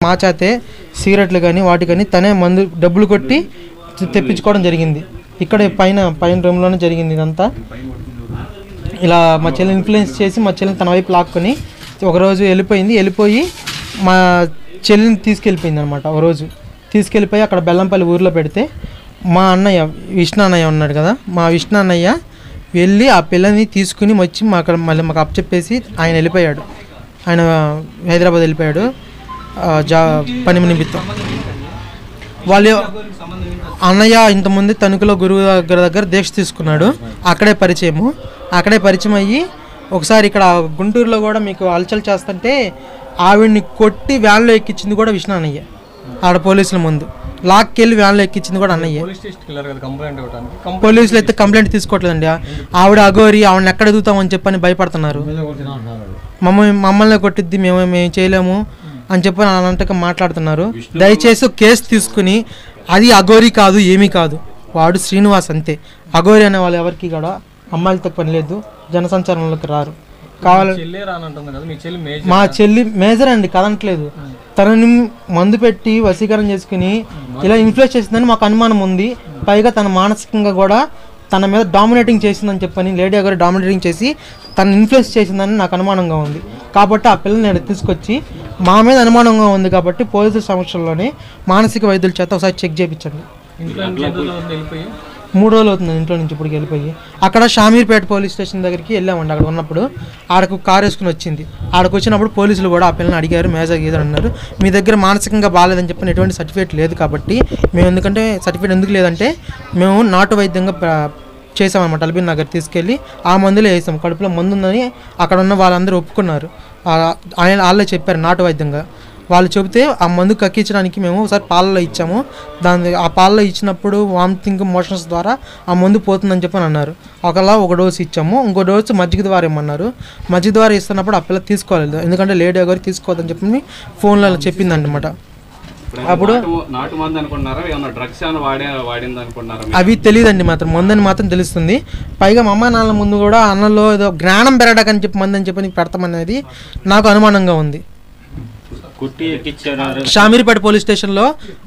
మా చేతే సిగరెట్లు కానీ వాటి కానీ తనే మందు డబ్బులు కొట్టి తెప్పించుకోవడం జరిగింది. ఇక్కడ పైన రూమ్లోనే జరిగింది ఇదంతా. ఇలా మా చెల్లిని ఇన్ఫ్లుయెన్స్ చేసి మా చెల్లిని తన వైపు లాక్కొని ఒకరోజు వెళ్ళిపోయి మా చెల్లిని తీసుకెళ్ళిపోయింది అనమాట. ఒకరోజు తీసుకెళ్ళిపోయి అక్కడ బెల్లంపల్లి ఊరిలో పెడితే మా అన్నయ్య విష్ణు అన్నయ్య ఉన్నాడు కదా, మా విష్ణు అన్నయ్య వెళ్ళి ఆ పిల్లని తీసుకుని వచ్చి మళ్ళీ మాకు అప్పచెప్పేసి ఆయన వెళ్ళిపోయాడు. ఆయన హైదరాబాద్ వెళ్ళిపోయాడు పని నిమిత్తం. వాళ్ళు అన్నయ్య ఇంతకుముందు తణుకులో గురువు దగ్గర దీక్ష తీసుకున్నాడు. అక్కడే పరిచయం అయ్యి ఒకసారి ఇక్కడ గుంటూరులో కూడా మీకు హల్చల్ చేస్తుంటే ఆవిడ్ని కొట్టి వ్యాన్లో ఎక్కించింది కూడా విష్ణు అన్నయ్య. ఆడ పోలీసుల ముందు లాక్కెళ్ళి వ్యాన్లో ఎక్కించింది కూడా అన్నయ్య. పోలీసులు అయితే కంప్లైంట్ తీసుకోవట్లేదండి. ఆవిడ అఘోరి, ఆవిడని ఎక్కడ ఎదుగుతామని చెప్పని భయపడుతున్నారు. మమ్మల్ని కొట్టిద్ది, మేము చేయలేము అని చెప్పని అలాంటిగా మాట్లాడుతున్నారు. దయచేసి కేసు తీసుకుని అది అఘోరి కాదు, ఏమీ కాదు, వాడు శ్రీనివాస్ అంతే. అఘోరి అనే వాళ్ళు ఎవరికి కూడా అమ్మాయిలతో పని లేదు, జనసంచారంలోకి రారు. మా చెల్లి మేజర్ అండి, కదనట్లేదు. తనని మందు పెట్టి వశీకరణ చేసుకుని ఇలా ఇన్ఫ్లుయెన్స్ చేసిందని మాకు అనుమానం ఉంది. పైగా తన మానసికంగా కూడా తన మీద డామినేటింగ్ చేసిందని చెప్పని లేడీ అఘోరి డామినేటింగ్ చేసి తను ఇన్ఫ్లుయెన్స్ చేసిందని నాకు అనుమానంగా ఉంది. కాబట్టి ఆ పిల్లని నేను తీసుకొచ్చి మా మీద అనుమానంగా ఉంది కాబట్టి పోలీసుల సమక్షంలోనే మానసిక వైద్యుల చేత ఒకసారి చెక్ చేయించండి. 3 రోజులు అవుతుంది ఇంట్లో నుంచి ఇప్పటికి వెళ్ళిపోయి. అక్కడ షామీర్పేట పోలీస్ స్టేషన్ దగ్గరికి వెళ్ళామండి. అక్కడ ఉన్నప్పుడు ఆడకు కారు వేసుకుని వచ్చింది. ఆడకు వచ్చినప్పుడు పోలీసులు కూడా ఆ పిల్లని అడిగారు, మేజర్ గీజర్ అన్నారు. మీ దగ్గర మానసికంగా బాగాలేదని చెప్పిన ఎటువంటి సర్టిఫికేట్ లేదు కాబట్టి మేము ఎందుకంటే సర్టిఫికేట్ ఎందుకు లేదంటే మేము నాటు వైద్యంగా చేసామన్నమాట. అల్బీ నగర్ తీసుకెళ్ళి ఆ మందులో వేసాం. కడుపులో మందు ఉందని అక్కడ ఉన్న వాళ్ళందరూ ఒప్పుకున్నారు. వాళ్ళే చెప్పారు నాటు వైద్యంగా. వాళ్ళు చెబితే ఆ మందు కక్కించడానికి మేము ఒకసారి పాలలో ఇచ్చాము. ఆ పాలలో ఇచ్చినప్పుడు వామిటింగ్ మోషన్స్ ద్వారా ఆ మందు పోతుందని చెప్పని అన్నారు. ఒక డోసు ఇచ్చాము, ఇంకో డోసు మజ్జిగ ద్వారా ఇమ్మన్నారు. మజ్జిగ ద్వారా ఇస్తున్నప్పుడు ఆ పిల్ల తీసుకోలేదు, ఎందుకంటే లేడీ అఘోరి తీసుకోవద్దని చెప్పి ఫోన్లో చెప్పింది అనమాట. అప్పుడు అవి తెలియదండి, మాత్రం మందని మాత్రం తెలుస్తుంది. పైగా మా అమ్మ నాన్న ముందు కూడా అన్నంలో ఏదో జ్ఞానం పెరగడాకని చెప్పి మందని చెప్పి పెడతామనేది నాకు అనుమానంగా ఉంది. షామీర్పేట పోలీస్ స్టేషన్లో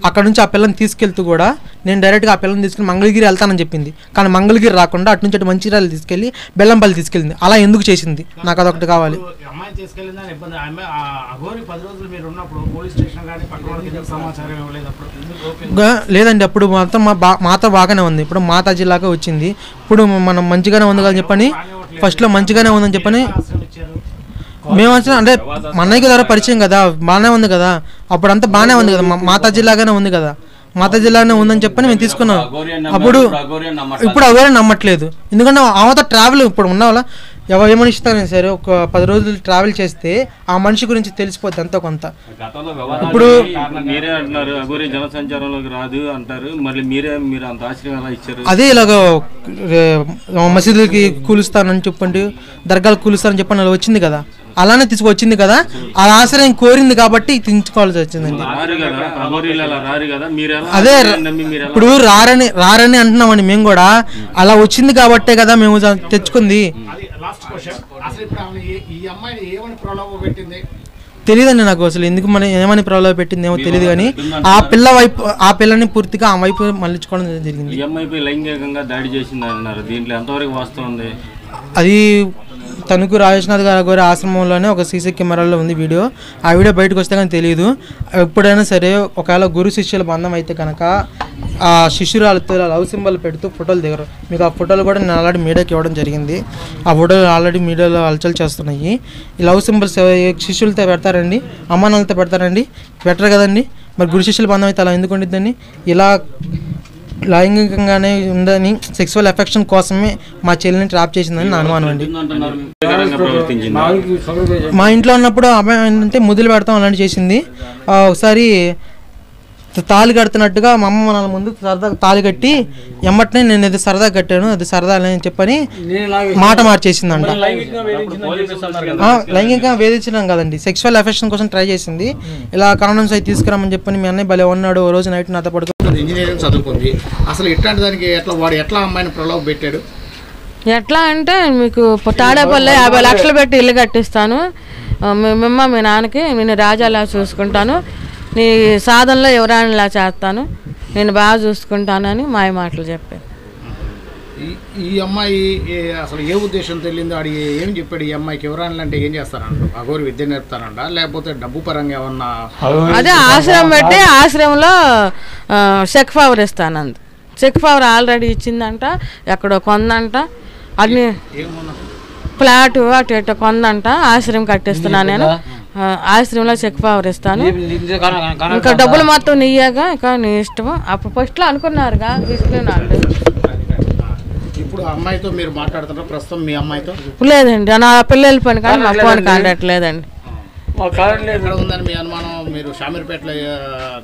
అక్కడ నుంచి ఆ పిల్లని తీసుకెళ్తూ కూడా నేను డైరెక్ట్గా ఆ పిల్లని తీసుకెళ్ళి మంగళగిరి వెళ్తానని చెప్పింది. కానీ మంగళగిరి రాకుండా అటు నుంచి అటు మంచిర్యాల తీసుకెళ్ళి బెల్లంపల్లి తీసుకెళ్ళింది. అలా ఎందుకు చేసింది? నాకు అదొకటి కావాలి. లేదండి, అప్పుడు మాత్రం మాతో బాగానే ఉంది. ఇప్పుడు మాతా జిల్లాగా వచ్చింది. ఇప్పుడు మనం మంచిగానే ఉంది కదా చెప్పని ఫస్ట్లో మంచిగానే ఉందని చెప్పని మేము వచ్చిన అంటే మా అన్నయ్యకి ద్వారా పరిచయం కదా, బాగానే ఉంది కదా, అప్పుడంతా బాగానే ఉంది కదా, మాతా జిల్లాగానే ఉంది కదా, మాతా జిల్లానే ఉందని చెప్పని మేము తీసుకున్నాం. ఇప్పుడు అఘోరి నమ్మట్లేదు. ఎందుకంటే ఆమెతో ట్రావెల్ ఇప్పుడు ఉన్న వాళ్ళ ఏ మనిషి అయినా సరే ఒక 10 రోజులు ట్రావెల్ చేస్తే ఆ మనిషి గురించి తెలిసిపోద్ది ఎంతో కొంత. ఇప్పుడు అదే ఇలాగ మసీదులకి కూలుస్తానని చెప్పండి, దర్గాలు కూలుస్తానని చెప్పండి అలా వచ్చింది కదా, అలానే తీసుకొచ్చింది కదా, ఆ ఆశ్రయం కోరింది కాబట్టి తెచ్చుకోవాల్సి వచ్చిందండి. అదే ఇప్పుడు రారని అంటున్నామండి మేము కూడా, అలా వచ్చింది కాబట్టే కదా మేము తెచ్చుకుంది. తెలియదండి నాకు అసలు ఎందుకు ఏమని ప్రలోభ పెట్టింది ఏమో తెలియదు. కానీ ఆ పిల్లని పూర్తిగా ఆ వైపు మళ్ళించుకోవడం జరిగింది. అది తణుకు రాజేష్నాథ్ గారి అఘోరి ఒక సీసీ కెమెరాలో ఉంది వీడియో. ఆ వీడియో బయటకు వస్తే కానీ తెలియదు. ఎప్పుడైనా సరే ఒకవేళ గురు శిష్యుల బంధం అయితే కనుక ఆ శిష్యురాలతో లవ్ సింబల్ పెడుతూ ఫోటోలు దిగరు. మీకు ఆ ఫోటోలు కూడా నేను ఆల్రెడీ మీడియాకి ఇవ్వడం జరిగింది. ఆ ఫోటోలు ఆల్రెడీ మీడియాలో హల్చల్ చేస్తున్నాయి. ఈ లవ్ సింబల్స్ శిష్యులతో పెడతారండి, అమ్మానాలతో పెడతారండి, పెట్టరు కదండి. మరి గురు శిష్యుల బంధం అయితే అలా ఎందుకు ఉండిద్దండి? ఇలా లైంగికంగానే ఉందని సెక్సువల్ ఎఫెక్షన్ కోసమే మా చెల్లిని ట్రాప్ చేసిందని నా అనుమానం అండి. మా ఇంట్లో ఉన్నప్పుడు అమ్మాయి అంటే ముద్దులు పెడతాం అలాంటి చేసింది. ఒకసారి తాళి కడుతున్నట్టుగా మా అమ్మ నాన్న ముందు సరదా తాళి కట్టి ఎమ్మటనే నేను అది సరదా కట్టాను, అది సరదా అని చెప్పని మాట మార్చేసిందంట. లైంగికంగా వేధించడం కదండి, సెక్సువల్ ఎఫెక్షన్ కోసం ట్రై చేసింది. ఇలా కారణం అయి తీసుకురామని చెప్పని మీ అన్నయ్య భలే ఉన్నాడు. ఓ రోజు నైట్ నాతో పడుకో ఇంజనీరింగ్ చదువుకుంది. అసలు ఇట్లాంటి దానికి వాడు ఎట్లా అమ్మాయిని ప్రలోభ పెట్టాడు? ఎట్లా అంటే మీకు తాడేపల్లి 50 లక్షలు పెట్టి ఇల్లు కట్టిస్తాను, మీ నాన్నకి నేను రాజాలా చూసుకుంటాను, నీ సాధనలో ఎవరైనా చేస్తాను, నేను బాగా చూసుకుంటానని మాయ మాటలు చెప్పాను. ఈ అమ్మాయి అసలు ఏ ఉద్దేశంతో వెళ్ళిందో ఆడి ఏం చెప్పాడు? ఈ అమ్మాయికి ఎవరైనా అంటే ఏం చేస్తారంట? అఘోరి విద్య నేర్పుతారంట, లేకపోతే డబ్బు పరంగా ఏమన్నా? అదే ఆశ్రమం పెట్టి ఆశ్రమంలో చెక్ పవర్ ఇస్తానంది. చెక్ పవర్ ఆల్రెడీ ఇచ్చిందంట, ఎక్కడో కొందంట, అన్ని ఫ్లాట్ అటు ఇటు కొందంట. ఆశ్రమం కట్టిస్తున్నాను నేను, ఆశ్రమంలో చెక్ పవర్ ఇస్తాను, ఇంకా డబ్బులు మొత్తం నీయగా, ఇంకా నీ ఇష్టం. అప్పుడు ఫస్ట్లో అనుకున్నారుగా ఇస్తున్నాను. ఇప్పుడు అమ్మాయితో మీరు మాట్లాడుతున్నారా ప్రస్తుతం? మీ అమ్మాయితో లేదండి, నా పిల్లల పని కానీ మా ఫోన్ కాంటాక్ట్ లేదండి. ఎక్కడ ఉందని మీ అనుమానం? మీరు షామీర్పేటలో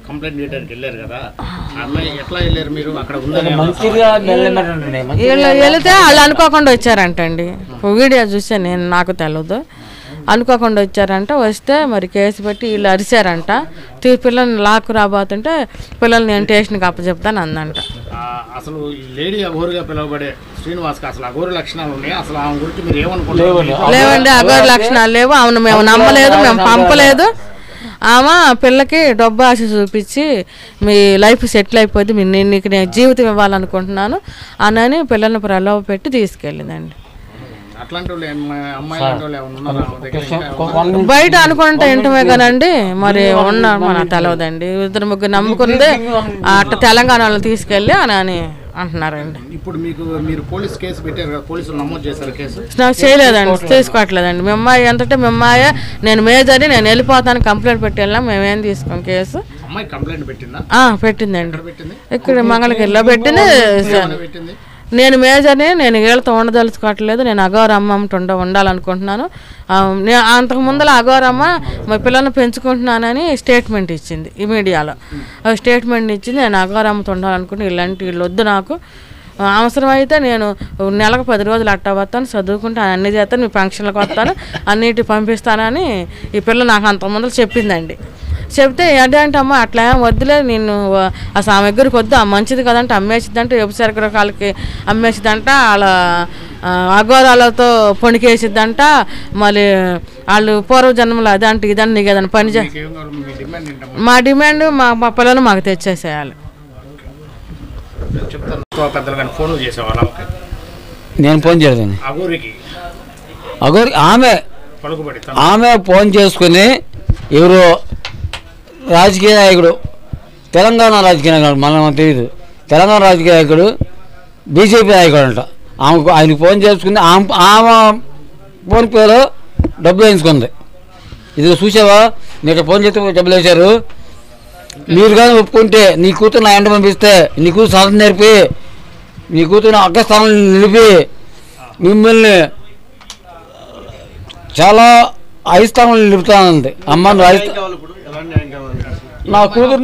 కంప్లైంట్ చేయడానికి వెళ్ళారు కదా, అమ్మాయి ఎట్లా వెళ్ళారు మీరు? అక్కడ ఉందని వెళితే వాళ్ళు అనుకోకుండా వచ్చారంటండి. వీడియో చూసాను నేను, నాకు తెలియదు. అనుకోకుండా వచ్చారంట. వస్తే మరి కేసు పెట్టి వీళ్ళు అరిశారంట. పిల్లల్ని లాక్కు రాబోతుంటే పిల్లల్ని నేను స్టేషన్కి అప్పచెప్తాను అందంట. అసలు లేడీ అఘోరిగా పిలువబడే శ్రీనివాస్కి అసలు అఘోరి లక్షణాలు ఉన్నాయి? అసలు ఆమె గురించి మీరు ఏమనుకుంటున్నారు? లేవండి, అఘోరి లక్షణాలు లేవు. అవును, మేము నమ్మలేదు, మేము పంపలేదు. ఆమె పిల్లకి డబ్బు ఆశ చూపించి మీ లైఫ్ సెటిల్ అయిపోద్ది, నీకు నేను జీవితం ఇవ్వాలనుకుంటున్నాను అని పిల్లల్ని ప్రలోభ పెట్టి తీసుకెళ్ళిందండి. బయట అనుకుంటే ఏంటమే కానండి, మరి ఉన్నారు మన తెలవదండి. ఇద్దరు ముగ్గురు నమ్ముకుంది అట్లా తెలంగాణలో తీసుకెళ్ళి అని అంటున్నారండి. ఇప్పుడు మీరు పోలీస్ కేసు పెట్టారు కదా, పోలీసులు నమోదు చేశారు కేసు? నాకు చేయలేదండి, తీసుకోవట్లేదండి. మీ అమ్మాయి ఎంతంటే మీ అమ్మాయి నేను మేజర్ని, నేను వెళ్ళిపోతాను కంప్లైంట్ పెట్టి వెళ్ళాం. మేమేం తీసుకోం కేసు. అమ్మాయి కంప్లైంట్ పెట్టిందా? పెట్టిందండి, ఇక్కడ మంగళగిరిలో పెట్టింది. నేను మేజర్ని, నేను వీళ్ళతో ఉండదలుచుకోవట్లేదు, నేను అఘోరమ్మ ఉండాలనుకుంటున్నాను. అంతకు ముందర అఘోరమ్మ మా పిల్లల్ని పెంచుకుంటున్నానని స్టేట్మెంట్ ఇచ్చింది ఈ మీడియాలో. స్టేట్మెంట్ ఇచ్చింది, నేను అఘోరమ్మతో ఉండాలనుకుంటే ఇలాంటి వీళ్ళు వద్దు నాకు. అవసరమైతే నేను నెలకు 10 రోజులు అట్టా వస్తాను, చదువుకుంటాను, అన్ని చేస్తాను, మీ ఫంక్షన్లకు వస్తాను, అన్నిటి పంపిస్తానని ఈ పిల్ల నాకు అంత ముందర చెప్పిందండి. చెప్తే ఏంటంటమ్మా అట్లా ఏం వద్దులే, నేను అసలు ఆమె దగ్గరికి వద్దు, మంచిది కదంటే అమ్మేసిద్దంటే ఎప్పుసరికరకాలకి అమ్మేసిద్దంట, వాళ్ళ అఘోరాలతో పొణికేసిద్దంట, మళ్ళీ వాళ్ళు పూర్వజన్మలు అదంటే ఇదంటే నీకు ఏదైనా పని మా డిమాండ్ మా పిల్లలు మాకు తెచ్చేసేయాలి. నేను ఫోన్ చేశాను అఘోరి, ఆమె ఫోన్ చేసుకుని ఎవరో రాజకీయ నాయకుడు, తెలంగాణ రాజకీయ నాయకుడు, మనం తెలియదు, తెలంగాణ రాజకీయ నాయకుడు బీజేపీ నాయకుడు అంట. ఆయనకు ఫోన్ చేసుకుని ఆమె ఫోన్ పేలో డబ్బులు వేయించుకుంది. ఇది చూసావా, నీకు ఫోన్ చేస్తే డబ్బులు వేశారు. మీరు కానీ ఒప్పుకుంటే నీ కూతురు నా ఎంట పంపిస్తే, నీ కూతురు సాధన నేర్పి, నీ కూతురు అగ్రస్థానంలో నిలిపి మిమ్మల్ని చాలా ఐస్థానంలో నిలుపుతానంది. అమ్మ నా కూతురు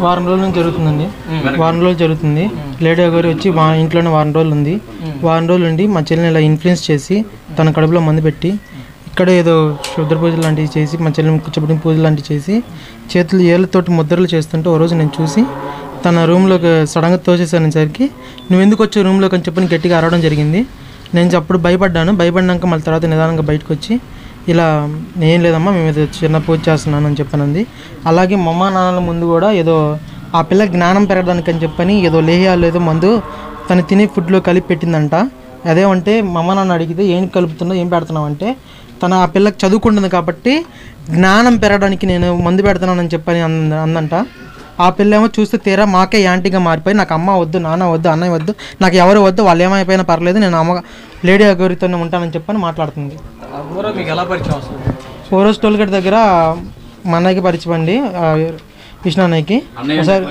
వారం రోజుల నుంచి జరుగుతుందండి. వారం రోజులు జరుగుతుంది. లేడీ అఘోరి వచ్చి మా ఇంట్లోనే వారం రోజులు ఉంది. వారం రోజులు ఉండి మా చెల్లిని ఇలా ఇన్ఫ్లుయెన్స్ చేసి తన కడుపులో మందు పెట్టి ఇక్కడ ఏదో శుద్ర పూజలు లాంటివి చేసి మా చెల్లిని కూర్చోబెట్టిన పూజలు లాంటివి చేసి చేతులు ఏళ్ళతోటి ముద్రలు చేస్తుంటే ఓ రోజు నేను చూసి తన రూమ్లోకి సడన్గా తోసేసరికి నువ్వు ఎందుకు వచ్చే రూమ్లోకి అని చెప్పి గట్టిగా అరవడం జరిగింది. నేను అప్పుడు భయపడినాక మళ్ళీ తర్వాత నిదానంగా బయటకు వచ్చి ఇలా ఏం లేదమ్మా మేము ఏదో చిన్న పూజ చేస్తున్నాను అని చెప్పానంది. అలాగే మా అమ్మ నాన్నల ముందు కూడా ఏదో ఆ పిల్ల జ్ఞానం పెరగడానికి అని చెప్పని ఏదో లేహ్యాలు ఏదో మందు తను తినే ఫుడ్లో కలిపి పెట్టిందంట. అదేమంటే మా అమ్మ నాన్న అడిగితే ఏం కలుపుతున్నావు ఏం పెడుతున్నావు అంటే తను ఆ పిల్లకి చదువుకుంటుంది కాబట్టి జ్ఞానం పెరగడానికి నేను మందు పెడుతున్నానని చెప్పని అందంట. ఆ పిల్ల ఏమో చూస్తే తీరా మాకే యాంటీగా మారిపోయి నాకు అమ్మ వద్దు, నాన్న వద్దు, అన్నయ్య వద్దు, నాకు ఎవరు వద్దు, వాళ్ళు ఏమైపోయినా పర్లేదు, నేను లేడీ అఘోరితోనే ఉంటానని చెప్పని మాట్లాడుతుంది. ఫోరెస్ట్ టోల్గేట్ దగ్గర మా అన్నయ్యకి పరిచయం అండి, కృష్ణ అన్నయ్యకి. ఒకసారి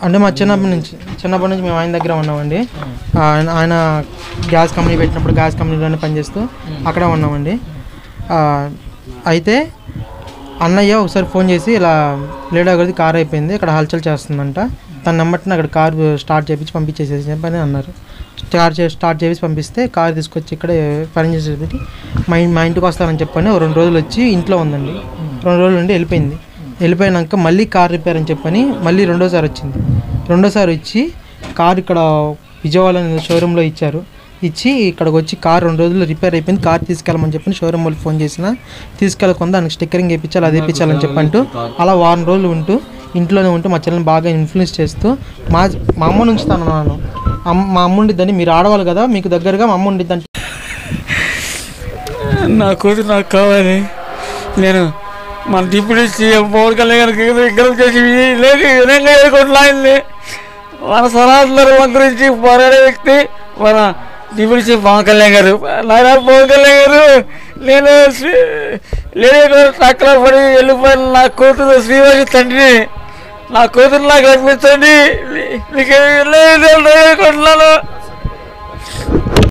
అంటే మా చిన్నప్పటి నుంచి మేము ఆయన దగ్గర ఉన్నామండి. ఆయన గ్యాస్ కంపెనీ పెట్టినప్పుడు గ్యాస్ కంపెనీలోనే పనిచేస్తూ అక్కడ ఉన్నామండి. అయితే అన్నయ్య ఒకసారి ఫోన్ చేసి ఇలా లేడీ అఘోరిది కార్ అయిపోయింది, ఇక్కడ హల్చల్ చేస్తుందంట, తన నెంబర్ని అక్కడ కార్ స్టార్ట్ చేయించి పంపించేసేసి చెప్పని అన్నారు. స్టార్ట్ చేసి పంపిస్తే కార్ తీసుకొచ్చి ఇక్కడే పని చేసేది మా ఇంటికి వస్తానని చెప్పని 2 రోజులు వచ్చి ఇంట్లో ఉందండి. 2 రోజులు ఉండి వెళ్ళిపోయింది. వెళ్ళిపోయినాక మళ్ళీ కార్ రిపేర్ అని చెప్పని మళ్ళీ 2వ సారి వచ్చింది. రెండోసారి వచ్చి కారు ఇక్కడ విజయవాడ షోరూంలో ఇచ్చారు. ఇచ్చి ఇక్కడికి వచ్చి కారు 2 రోజులు రిపేర్ అయిపోయింది, కారు తీసుకెళ్ళమని చెప్పి షోరూమ్ వాళ్ళు ఫోన్ చేసిన తీసుకెళ్ళకుండా దానికి స్టిక్కరింగ్ వేయించాలి, అది వేయించాలని చెప్పంటూ అలా వారం రోజులు ఉంటూ ఇంట్లోనే ఉంటూ మా చెల్లెని బాగా ఇన్ఫ్లుయెన్స్ చేస్తూ మా అమ్మ నుంచి తను మా అమ్మ ఉండిద్దని, మీరు ఆడవాళ్ళు కదా మీకు దగ్గరగా మా అమ్మ ఉండిద్దంటే నా కూతురు నాకు కావాలి. నేను మన డిప్యూటీ సీఎం పవన్ కళ్యాణ్ గారికి విగ్రహం చేసి విధంగా ఎదుర్కొంటున్నాయింది. మన సనాతన గురించి పోరాడే వ్యక్తి మన డిప్యూటీ సీఎం పవన్ కళ్యాణ్ గారు. నాయన పవన్ కళ్యాణ్ గారు, నేను అక్కడ పడి వెళ్ళిపోయిన నా కూతురు శ్రీవారి తండ్రిని, నా కూతురు నాకు అనిపించండి, నీకు ఎదుర్కొంటున్నాను.